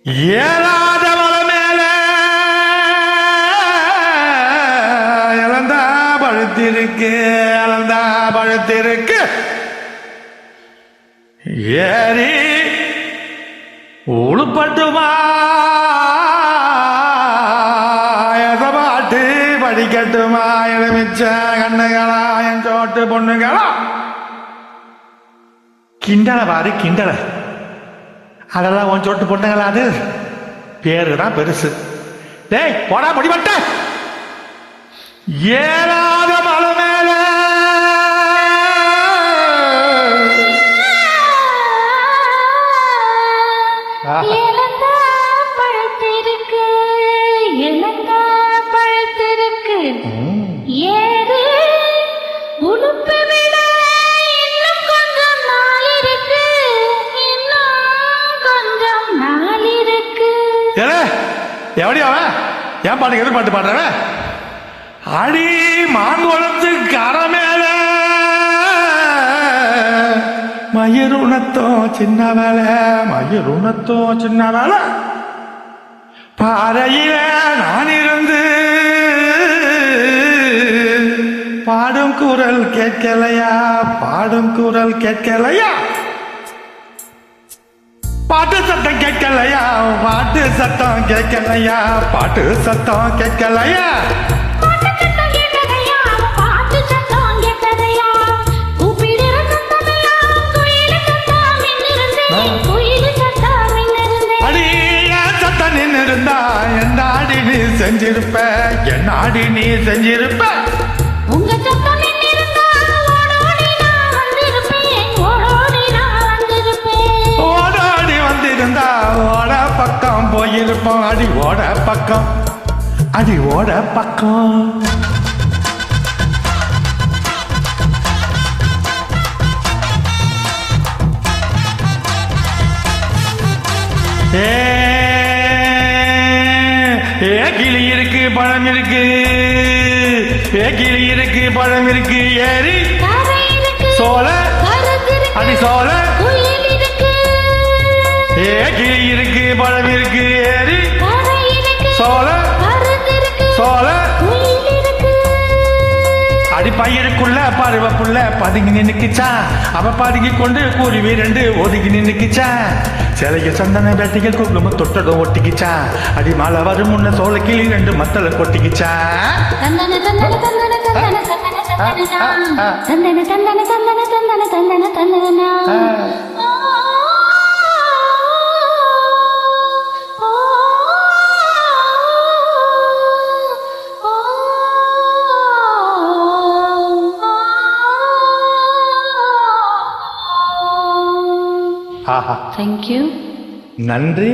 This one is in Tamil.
ஏறாத மலை மேல இழந்தா பழுத்திருக்கு, இழந்தா பழுத்திருக்கு. ஏறி உளுப்பட்டுமா எசபாட்டு படிக்கட்டுமா எலுமிச்ச கண்ணுகளா என் சோட்டு பொண்ணுகளா. கிண்டலை பாரு கிண்டலை. அதெல்லாம் உன் சொட்டு பொண்ணுங்களா? அது பேரு தான் பெருசு. டேய் போடா முடிவட்ட. ஏறாத மலை மேல பழுத்திருக்கு, இளங்கா பழுத்திருக்கு. ஏறு உடுப்பு விட இன்னும் கொஞ்சம் நாள் இருக்கு, இன்னும் கொஞ்சம் நாள் இருக்கு. எப்படி அவன் ஏன் பாட்டுக்கு எது பாட்டு பாடுறவன்? அடி மாங்குளத்து கரை மேல மயிருணத்தோ சின்ன வேலை, மயிருணத்தோ சின்ன வேலை. பாறையில நான் இருந்து பாடும் குரல் கேட்கலையா, பாடும் குரல் கேட்கலையா. பாட்டு சத்தம் கேட்கலையா, பாட்டு சத்தம் கேட்கலையா, பாட்டு சத்தம் கேட்கலையா. இருந்தா என்னாடி நீ செஞ்சிருப்ப, என்னாடி நீ செஞ்சிருப்ப. உங்க சத்தம் இருந்தா ஓடோடி நான் வந்திருப்பேன், ஓடோடி நான் வந்திருப்பேன். ஓடோடி வந்திருந்தா ஓட பக்கம் போயிருப்போம். அடி ஓட பக்கம், அடி ஓட பக்கம். கிளி இருக்கு பழம் இருக்கு, கிளி இருக்கு பழம் இருக்கு. ஏறி சோழ அடி சோழ. கிளி இருக்கு பழம் இருக்கு, ஏறி சோழ சோழ. அடி பையனுக்குள்ள பருவப்புள்ள பதுங்கி நின்னுக்குச்சா, அவ பதுங்கி கொண்டு கூறுவி ரெண்டு ஒதுங்கி நின்னுக்குச்சா. சிலைய சந்தன வேட்டிகள் குங்குமம் தொட்டதும் ஒட்டிக்கிச்சா. அடி மழை வரும் முன்ன சோழ கிளி ரெண்டு மத்தல கொட்டிக்கிச்சா. தந்தன தந்தன தந்தன தந்தன தந்தன தந்தன தந்தன தந்தன தந்தன தந்தன தந்தன. ஆஹா, தேங்க்யூ. நன்றி.